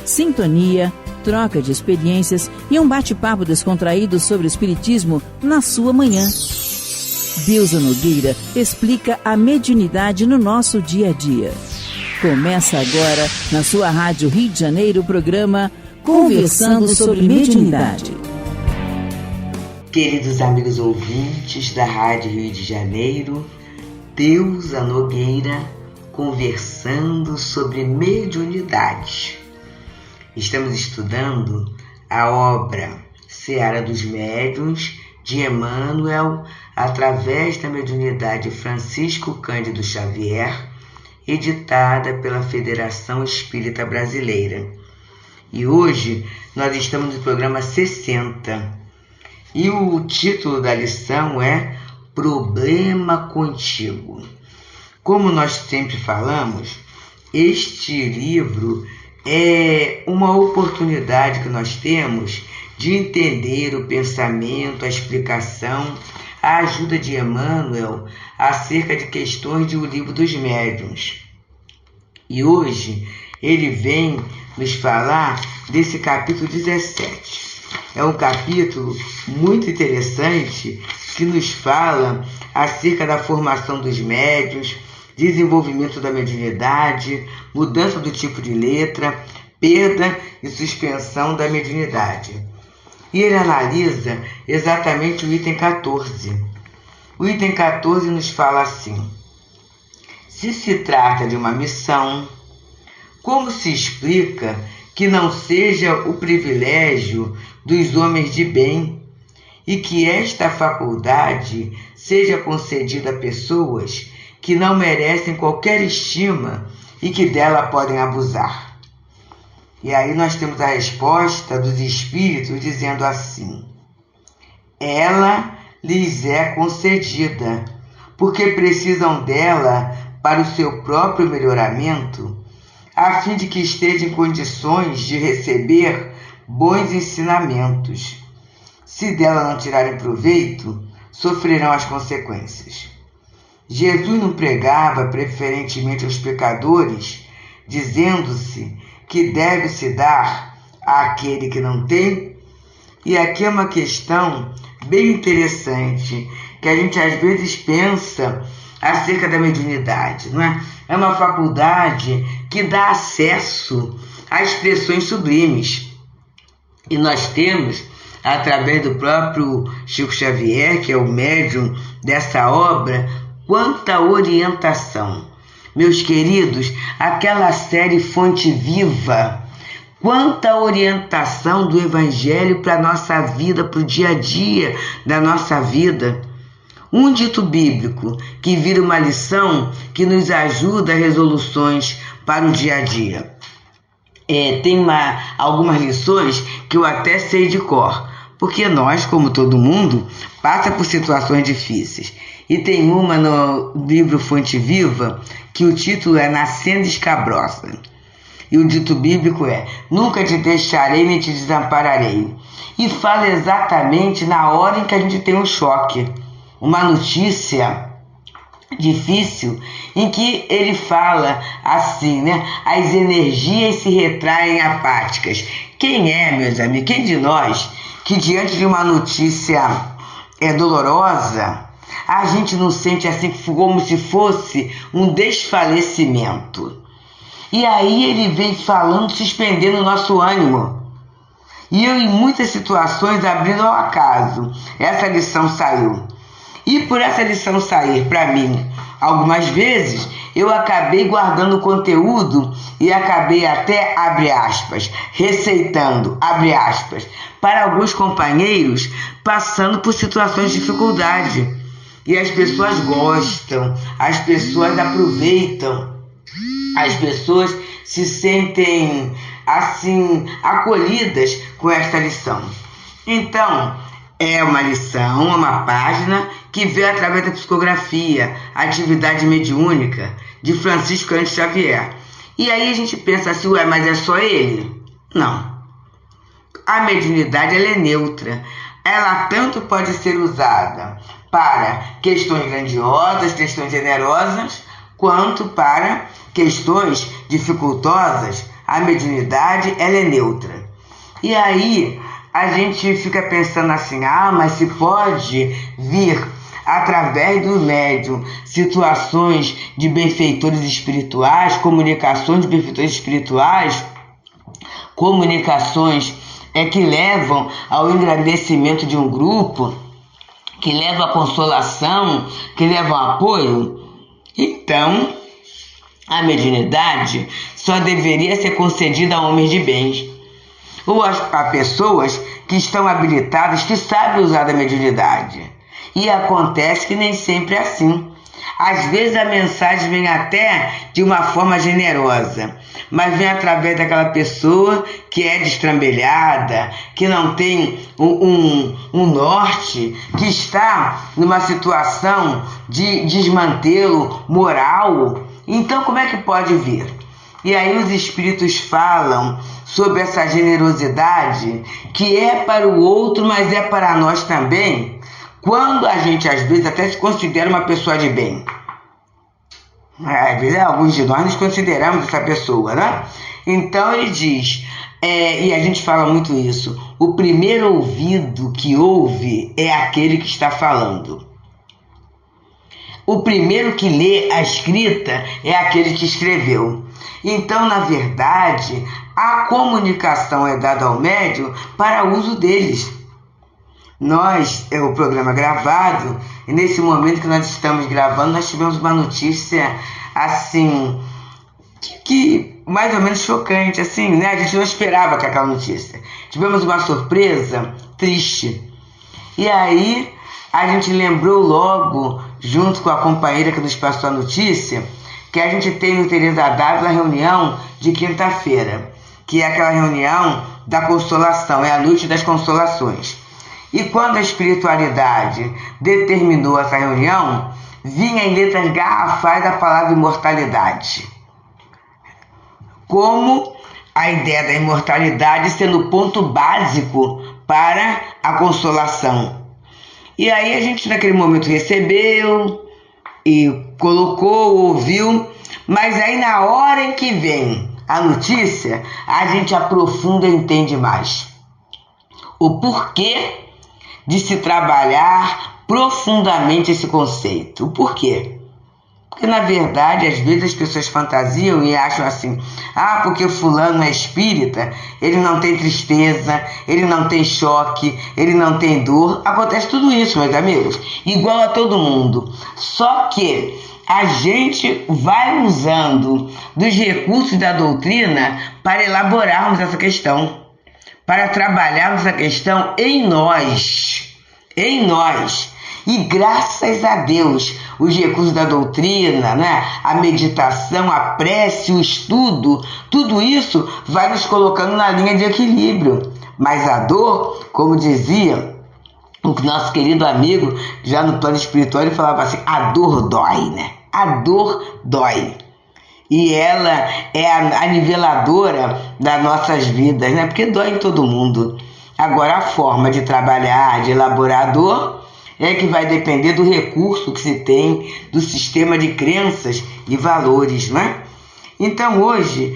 sintonia, troca de experiências e um bate-papo descontraído sobre o espiritismo na sua manhã. Deusa Nogueira explica a mediunidade no nosso dia a dia. Começa agora, na sua Rádio Rio de Janeiro, o programa Conversando sobre Mediunidade. Queridos amigos ouvintes da Rádio Rio de Janeiro, Deusa Nogueira conversando sobre mediunidade. Estamos estudando a obra Seara dos Médiuns de Emmanuel, através da mediunidade Francisco Cândido Xavier, editada pela Federação Espírita Brasileira. E hoje nós estamos no programa 60. E o título da lição é Problema Contigo. Como nós sempre falamos, este livro é uma oportunidade que nós temos de entender o pensamento, a explicação, a ajuda de Emmanuel acerca de questões do Livro dos Médiuns. E hoje ele vem nos falar desse capítulo 17. É um capítulo muito interessante que nos fala acerca da formação dos médiuns, desenvolvimento da mediunidade, mudança do tipo de letra, perda e suspensão da mediunidade. E ele analisa exatamente o item 14. O item 14 nos fala assim: se se trata de uma missão, como se explica que não seja o privilégio dos homens de bem e que esta faculdade seja concedida a pessoas que não merecem qualquer estima e que dela podem abusar? E aí nós temos a resposta dos espíritos dizendo assim: ela lhes é concedida, porque precisam dela para o seu próprio melhoramento, a fim de que estejam em condições de receber bons ensinamentos. Se dela não tirarem proveito, sofrerão as consequências. Jesus não pregava preferentemente aos pecadores, dizendo-se que deve-se dar àquele que não tem? E aqui é uma questão bem interessante, que a gente às vezes pensa acerca da mediunidade, não é? É uma faculdade que dá acesso a expressões sublimes. E nós temos, através do próprio Chico Xavier, que é o médium dessa obra, quanta orientação. Meus queridos, aquela série Fonte Viva, quanta orientação do Evangelho para a nossa vida, para o dia a dia da nossa vida. Um dito bíblico que vira uma lição que nos ajuda a resoluções para o dia a dia. Tem algumas lições que eu até sei de cor, porque nós, como todo mundo, passa por situações difíceis. E tem uma no livro Fonte Viva que o título é Nascendo Escabrosa. E o dito bíblico é: nunca te deixarei nem te desampararei. E fala exatamente na hora em que a gente tem um choque, uma notícia difícil, em que ele fala assim, né? As energias se retraem apáticas. Quem é, meus amigos, quem de nós que diante de uma notícia dolorosa, a gente não sente assim como se fosse um desfalecimento? E aí ele vem falando, suspendendo o nosso ânimo. E eu, em muitas situações, abrindo ao acaso, essa lição saiu. E por essa lição sair para mim, algumas vezes, eu acabei guardando o conteúdo e acabei até, abre aspas, receitando, abre aspas, para alguns companheiros passando por situações de dificuldade. E as pessoas gostam, as pessoas aproveitam, as pessoas se sentem assim acolhidas com esta lição. Então, é uma lição, uma página que veio através da psicografia, atividade mediúnica de Francisco Cândido Xavier. E aí a gente pensa assim, mas é só ele? Não. A mediunidade ela é neutra. Ela tanto pode ser usada para questões grandiosas, questões generosas, quanto para questões dificultosas, A mediunidade, ela é neutra. E aí a gente fica pensando assim, mas se pode vir através do médium situações de benfeitores espirituais, comunicações de benfeitores espirituais, comunicações que levam ao engrandecimento de um grupo, que levam à consolação, que levam ao apoio. Então, a mediunidade só deveria ser concedida a homens de bem, ou a pessoas que estão habilitadas, que sabem usar da mediunidade. E acontece que nem sempre é assim. Às vezes a mensagem vem até de uma forma generosa, mas vem através daquela pessoa que é destrambelhada, que não tem um norte, que está numa situação de desmantelo moral. Então como é que pode vir? E aí os espíritos falam sobre essa generosidade que é para o outro, mas é para nós também, quando a gente às vezes até se considera uma pessoa de bem. Às vezes alguns de nós nos consideramos essa pessoa, né? Então ele diz, e a gente fala muito isso, o primeiro ouvido que ouve é aquele que está falando. O primeiro que lê a escrita é aquele que escreveu. Então, na verdade, a comunicação é dada ao médium para uso deles. É o programa gravado, e nesse momento que nós estamos gravando, nós tivemos uma notícia, assim, que mais ou menos chocante, assim, né? A gente não esperava aquela notícia. Tivemos uma surpresa triste. E aí, a gente lembrou logo, junto com a companheira que nos passou a notícia, que a gente tem no Teresa d'Ávila a reunião de quinta-feira, que é aquela reunião da consolação, é a noite das consolações. E quando a espiritualidade determinou essa reunião, vinha em letras garrafais a palavra imortalidade. Como a ideia da imortalidade sendo o ponto básico para a consolação. E aí a gente naquele momento recebeu e colocou, ouviu, mas aí na hora em que vem a notícia, a gente aprofunda e entende mais o porquê de se trabalhar profundamente esse conceito. O porquê? Porque na verdade, às vezes as pessoas fantasiam e acham assim, porque fulano é espírita, ele não tem tristeza, ele não tem choque, ele não tem dor. Acontece tudo isso, meus amigos, igual a todo mundo. Só que a gente vai usando dos recursos da doutrina para elaborarmos essa questão, para trabalharmos essa questão em nós. E graças a Deus, os recursos da doutrina, né, a meditação, a prece, o estudo, tudo isso vai nos colocando na linha de equilíbrio. Mas a dor, como dizia o nosso querido amigo, já no plano espiritual, ele falava assim, a dor dói, né? A dor dói. E ela é a niveladora das nossas vidas, né? Porque dói em todo mundo. Agora, a forma de trabalhar, de elaborar a dor, é que vai depender do recurso que se tem, do sistema de crenças e valores, né? Então, hoje,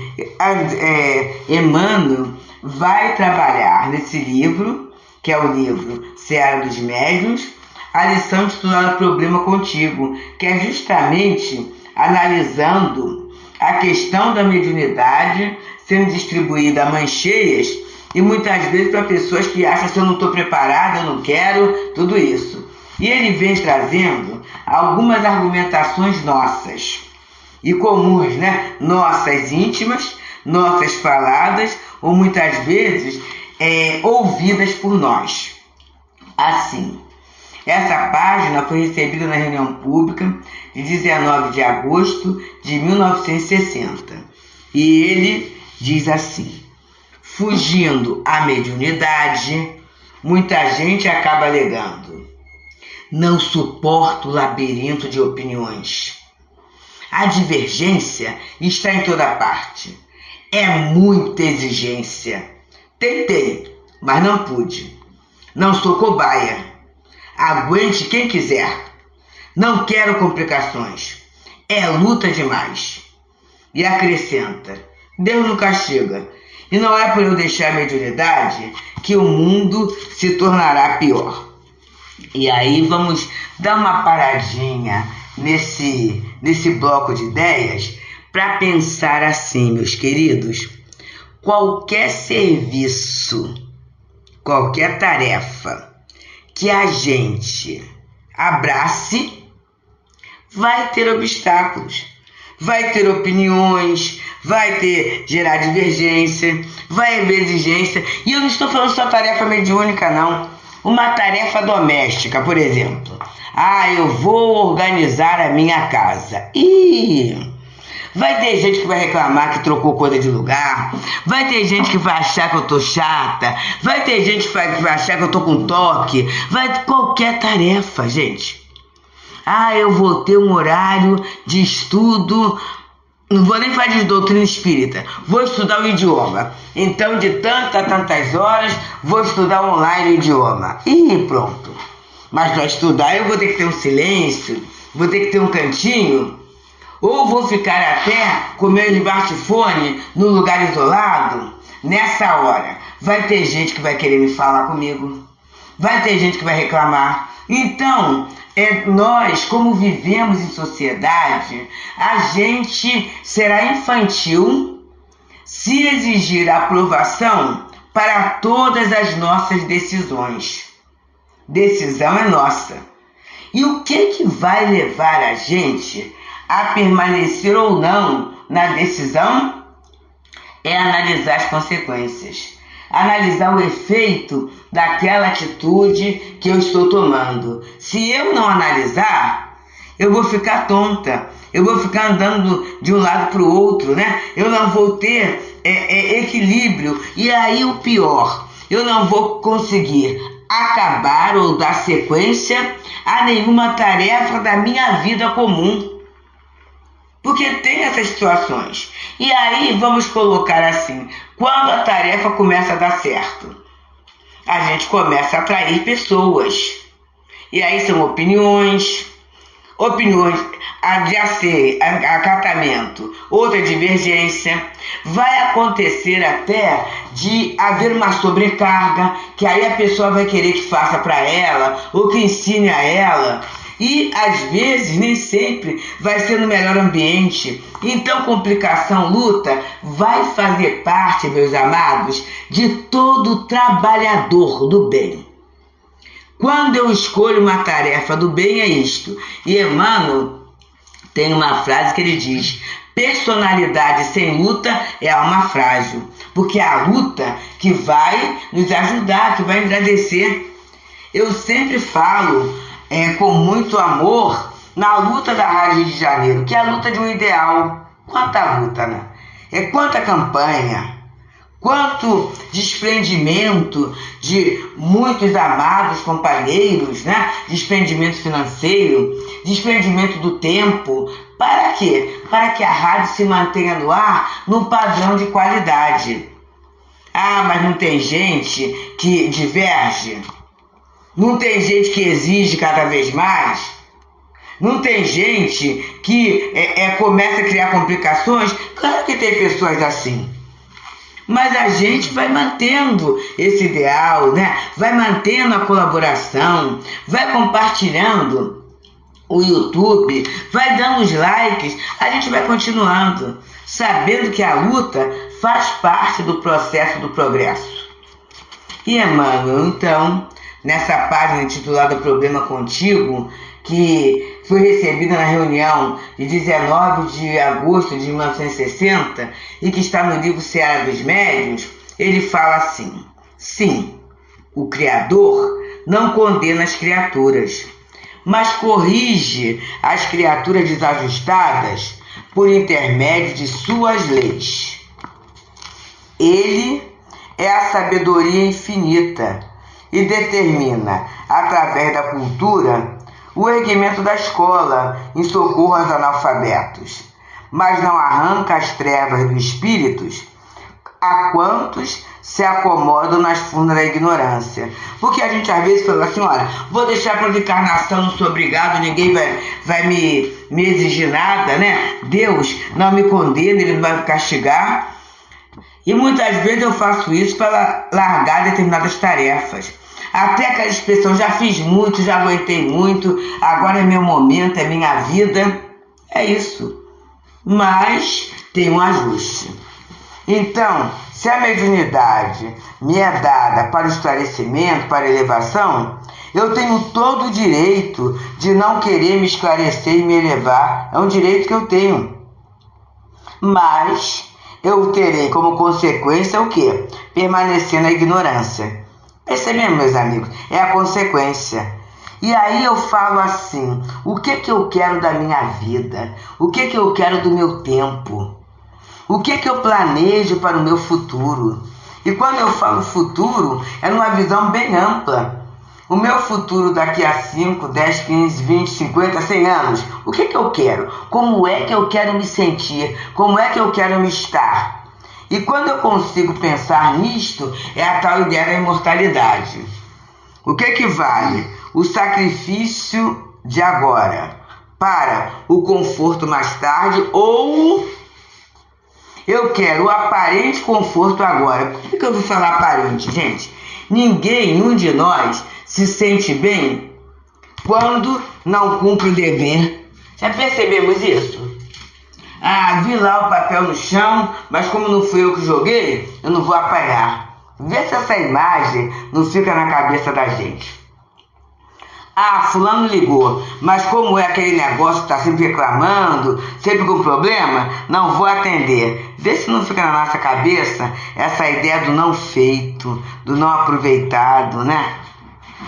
Emmanuel vai trabalhar nesse livro, que é o livro Seara dos Médiuns, a lição titulada Problema Contigo, que é justamente analisando a questão da mediunidade sendo distribuída a mãos cheias e muitas vezes para pessoas que acham que eu não estou preparada, eu não quero, tudo isso. E ele vem trazendo algumas argumentações nossas e comuns, né? Nossas íntimas, nossas faladas ou muitas vezes ouvidas por nós. Assim, essa página foi recebida na reunião pública de 19 de agosto de 1960 e ele diz assim: fugindo à mediunidade, muita gente acaba alegando: não suporto o labirinto de opiniões. A divergência está em toda parte. É muita exigência. Tentei, mas não pude. Não sou cobaia. Aguente quem quiser. Não quero complicações. É luta demais. E acrescenta: Deus não castiga. E não é por eu deixar a mediunidade que o mundo se tornará pior. E aí vamos dar uma paradinha nesse bloco de ideias para pensar assim, meus queridos. Qualquer serviço, qualquer tarefa que a gente abrace, vai ter obstáculos, vai ter opiniões, vai gerar divergência, vai haver exigência. E eu não estou falando só tarefa mediúnica, não. Uma tarefa doméstica, por exemplo. Eu vou organizar a minha casa. Vai ter gente que vai reclamar que trocou coisa de lugar. Vai ter gente que vai achar que eu tô chata. Vai ter gente que vai achar que eu tô com toque. Qualquer tarefa, gente. Eu vou ter um horário de estudo. Não vou nem falar de doutrina espírita. Vou estudar o idioma. Então, de tantas horas, vou estudar online o idioma. Pronto. Mas para estudar eu vou ter que ter um silêncio, vou ter que ter um cantinho, ou vou ficar até com meu smartphone no lugar isolado. Nessa hora, vai ter gente que vai querer me falar comigo, vai ter gente que vai reclamar. Então, nós, como vivemos em sociedade, a gente será infantil se exigir aprovação para todas as nossas decisões. Decisão é nossa. E o que vai levar a gente a permanecer ou não na decisão? É analisar as consequências. Analisar o efeito daquela atitude que eu estou tomando. Se eu não analisar, eu vou ficar tonta. Eu vou ficar andando de um lado para o outro, né? Eu não vou ter equilíbrio. E aí o pior, eu não vou conseguir acabar ou dar sequência a nenhuma tarefa da minha vida comum. Porque tem essas situações. E aí vamos colocar assim, quando a tarefa começa a dar certo, a gente começa a atrair pessoas. E aí são opiniões de acatamento, outra divergência. Vai acontecer até de haver uma sobrecarga, que aí a pessoa vai querer que faça para ela, ou que ensine a ela. E às vezes, nem sempre, vai ser no melhor ambiente. Então, complicação, luta, vai fazer parte, meus amados, de todo trabalhador do bem. Quando eu escolho uma tarefa do bem, é isto. E Emmanuel tem uma frase que ele diz: personalidade sem luta é alma frágil. Porque é a luta que vai nos ajudar, que vai engrandecer. Eu sempre falo com muito amor na luta da Rádio Rio de Janeiro, que é a luta de um ideal. Quanta luta, né? Quanta campanha, quanto desprendimento de muitos amados companheiros, né? Desprendimento financeiro, desprendimento do tempo. Para quê? Para que a rádio se mantenha no ar num padrão de qualidade. Mas não tem gente que diverge? Não tem gente que exige cada vez mais? Não tem gente que começa a criar complicações? Claro que tem pessoas assim. Mas a gente vai mantendo esse ideal, né? Vai mantendo a colaboração, vai compartilhando o YouTube, vai dando os likes, a gente vai continuando, sabendo que a luta faz parte do processo do progresso. E Emmanuel, então, nessa página intitulada Problema Contigo, que foi recebida na reunião de 19 de agosto de 1960 e que está no livro Seara dos Médiuns, ele fala assim: sim, o Criador não condena as criaturas, mas corrige as criaturas desajustadas por intermédio de suas leis. Ele é a sabedoria infinita e determina, através da cultura, o erguimento da escola em socorro aos analfabetos, mas não arranca as trevas dos espíritos a quantos se acomodam nas furnas da ignorância. Porque a gente às vezes fala assim: olha, vou deixar para a encarnação, não sou obrigado, ninguém vai me exigir nada, né? Deus não me condena, Ele não vai me castigar. E muitas vezes eu faço isso para largar determinadas tarefas. Até aquela expressão, já fiz muito, já aguentei muito, agora é meu momento, é minha vida. É isso. Mas tem um ajuste. Então, se a mediunidade me é dada para o esclarecimento, para a elevação, eu tenho todo o direito de não querer me esclarecer e me elevar. É um direito que eu tenho. Mas eu terei como consequência o quê? Permanecer na ignorância. Percebemos, meus amigos? É a consequência. E aí eu falo assim, o que eu quero da minha vida? O que eu quero do meu tempo? O que eu planejo para o meu futuro? E quando eu falo futuro, é numa visão bem ampla. O meu futuro daqui a 5, 10, 15, 20, 50, 100 anos, o que eu quero? Como é que eu quero me sentir? Como é que eu quero me estar? E quando eu consigo pensar nisto, é a tal ideia da imortalidade. O que vale? O sacrifício de agora para o conforto mais tarde, ou eu quero o aparente conforto agora. Por que eu vou falar aparente, gente? Nenhum de nós se sente bem quando não cumpre o dever. Já percebemos isso? Ah, vi lá o papel no chão, mas como não fui eu que joguei, eu não vou apanhar. Vê se essa imagem não fica na cabeça da gente. Ah, fulano ligou, mas como é aquele negócio que está sempre reclamando, sempre com problema, não vou atender. Vê se não fica na nossa cabeça essa ideia do não feito, do não aproveitado, né?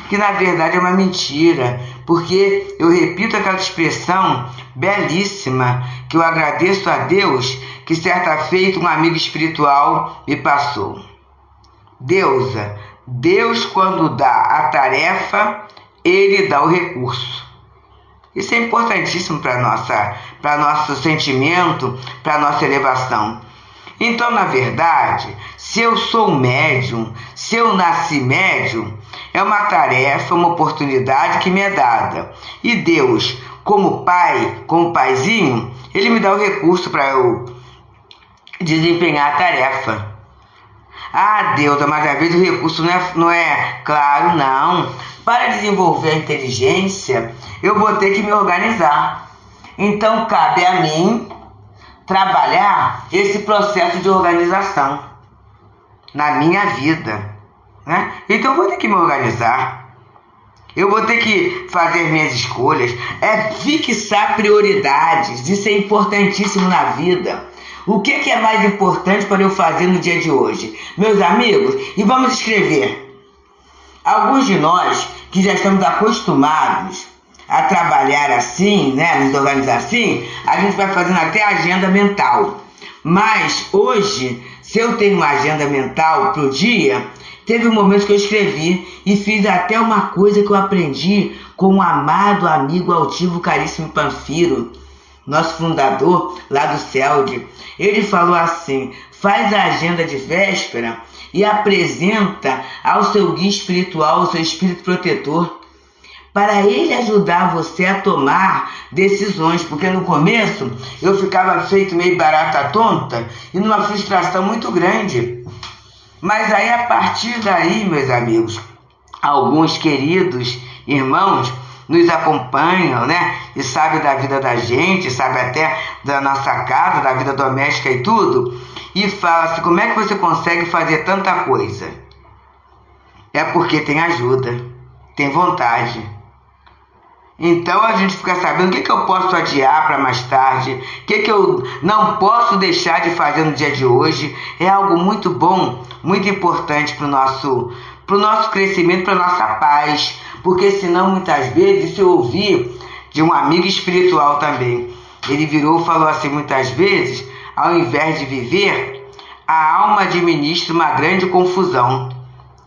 Que na verdade é uma mentira, porque eu repito aquela expressão belíssima que eu agradeço a Deus que certa feita um amigo espiritual me passou. Deusa, Deus quando dá a tarefa, Ele dá o recurso. Isso é importantíssimo para nosso sentimento, para nossa elevação. Então, na verdade, se eu sou médium, se eu nasci médium, é uma tarefa, uma oportunidade que me é dada. E Deus, como pai, como paizinho, Ele me dá o recurso para eu desempenhar a tarefa. Ah, Deus, mas às vezes o recurso não é claro, não. Para desenvolver a inteligência, eu vou ter que me organizar. Então, cabe a mim trabalhar esse processo de organização na minha vida, né? Então, eu vou ter que me organizar. Eu vou ter que fazer minhas escolhas. É fixar prioridades. Isso é importantíssimo na vida. O que é mais importante para eu fazer no dia de hoje? Meus amigos, e vamos escrever. Alguns de nós que já estamos acostumados a trabalhar assim, né, nos organizar assim, a gente vai fazendo até agenda mental. Mas hoje, se eu tenho uma agenda mental para o dia, teve um momento que eu escrevi e fiz até uma coisa que eu aprendi com um amado amigo altivo, caríssimo Panfiro, nosso fundador lá do CELD. Ele falou assim: faz a agenda de véspera e apresenta ao seu guia espiritual, ao seu espírito protetor, para ele ajudar você a tomar decisões, porque no começo eu ficava feito meio barata tonta e numa frustração muito grande. Mas aí, a partir daí, meus amigos, alguns queridos irmãos nos acompanham, né? E sabem da vida da gente, sabem até da nossa casa, da vida doméstica e tudo. E fala assim: como é que você consegue fazer tanta coisa? É porque tem ajuda, tem vontade. Então a gente fica sabendo o que eu posso adiar para mais tarde, o que eu não posso deixar de fazer no dia de hoje. É algo muito bom, muito importante para o nosso crescimento, para a nossa paz. Porque senão, muitas vezes, se eu ouvir de um amigo espiritual também, ele virou e falou assim, muitas vezes, ao invés de viver, a alma administra uma grande confusão.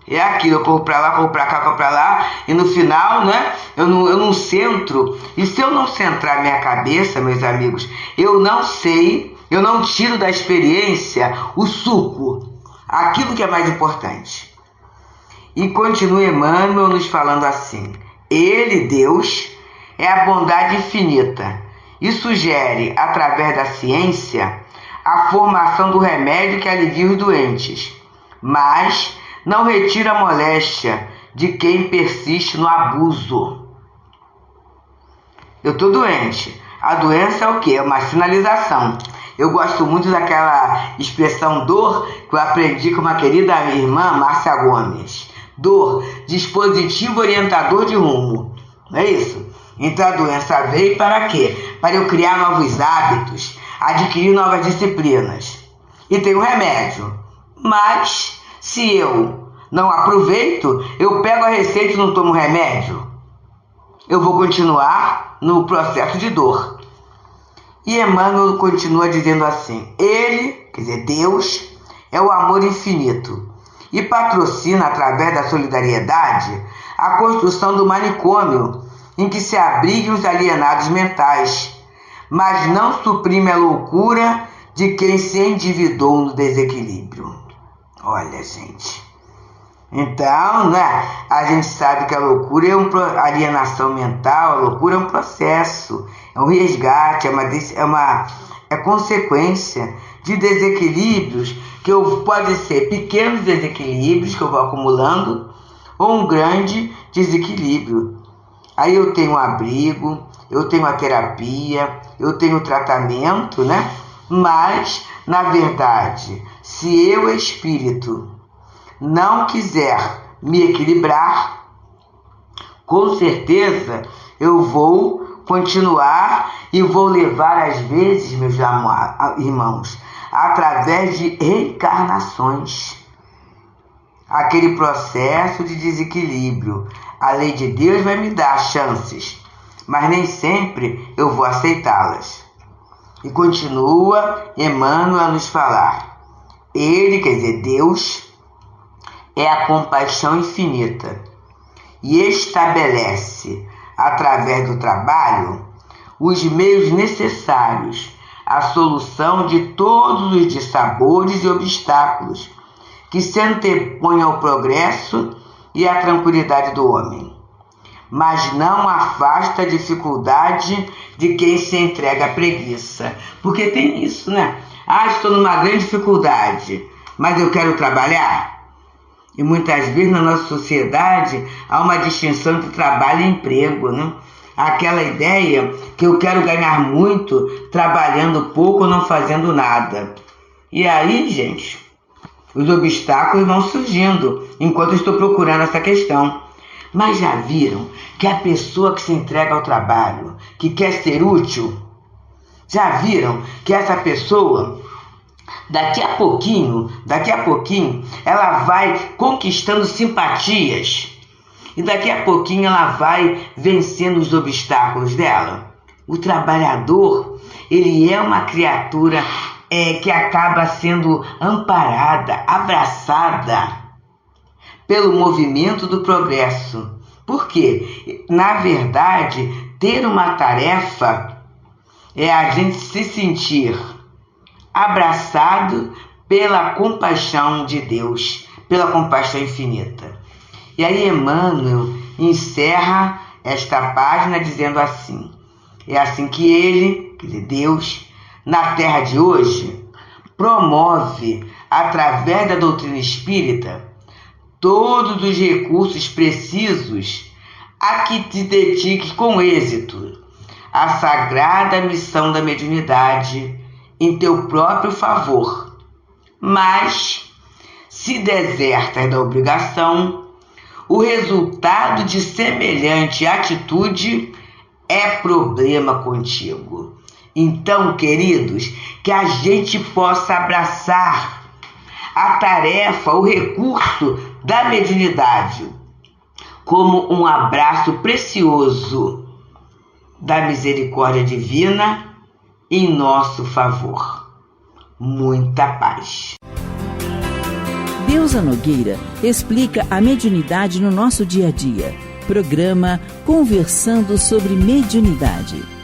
É aquilo, eu corro pra lá, corro pra cá, corro pra lá, e no final, né, eu não centro. E se eu não centrar minha cabeça, meus amigos, eu não sei, eu não tiro da experiência o suco, aquilo que é mais importante. E continua Emmanuel nos falando assim: Ele, Deus, é a bondade infinita e sugere, através da ciência, a formação do remédio que alivia os doentes, mas não retira a moléstia de quem persiste no abuso. Eu estou doente. A doença é o quê? É uma sinalização. Eu gosto muito daquela expressão dor que eu aprendi com uma querida irmã, Márcia Gomes. Dor, dispositivo orientador de rumo. Não é isso? Então a doença veio para quê? Para eu criar novos hábitos, adquirir novas disciplinas. E tem um remédio. Mas, se eu não aproveito, eu pego a receita e não tomo remédio, eu vou continuar no processo de dor. E Emmanuel continua dizendo assim: Ele, quer dizer, Deus, é o amor infinito e patrocina, através da solidariedade, a construção do manicômio em que se abriguem os alienados mentais, mas não suprime a loucura de quem se endividou no desequilíbrio. Olha, gente. Então, né, a gente sabe que a loucura é uma alienação mental, a loucura é um processo, é um resgate, é consequência de desequilíbrios que pode ser pequenos desequilíbrios que eu vou acumulando ou um grande desequilíbrio. Aí eu tenho um abrigo, eu tenho a terapia, eu tenho o tratamento, né? Mas, na verdade, se eu, espírito, não quiser me equilibrar, com certeza eu vou continuar e vou levar, às vezes, meus irmãos, através de reencarnações, aquele processo de desequilíbrio. A lei de Deus vai me dar chances, mas nem sempre eu vou aceitá-las. E continua Emmanuel a nos falar. Ele, quer dizer, Deus, é a compaixão infinita e estabelece, através do trabalho, os meios necessários à solução de todos os dissabores e obstáculos que se antepõem ao progresso e à tranquilidade do homem, mas não afasta a dificuldade de quem se entrega à preguiça. Porque tem isso, né? Estou numa grande dificuldade, mas eu quero trabalhar. E muitas vezes na nossa sociedade há uma distinção entre trabalho e emprego, né? Aquela ideia que eu quero ganhar muito trabalhando pouco ou não fazendo nada. E aí, gente, os obstáculos vão surgindo enquanto eu estou procurando essa questão. Mas já viram que a pessoa que se entrega ao trabalho, que quer ser útil, já viram que essa pessoa, daqui a pouquinho, ela vai conquistando simpatias e daqui a pouquinho ela vai vencendo os obstáculos dela? O trabalhador, ele é uma criatura que acaba sendo amparada, abraçada pelo movimento do progresso. Por quê? Na verdade, ter uma tarefa é a gente se sentir abraçado pela compaixão de Deus, pela compaixão infinita. E aí Emmanuel encerra esta página dizendo assim: é assim que ele, quer dizer, Deus, na terra de hoje, promove, através da doutrina espírita, todos os recursos precisos a que te dedique com êxito a sagrada missão da mediunidade em teu próprio favor. Mas, se desertas da obrigação, o resultado de semelhante atitude é problema contigo. Então, queridos, que a gente possa abraçar a tarefa, o recurso da mediunidade como um abraço precioso da misericórdia divina em nosso favor. Muita paz. Deusa Nogueira explica a mediunidade no nosso dia a dia. Programa Conversando sobre Mediunidade.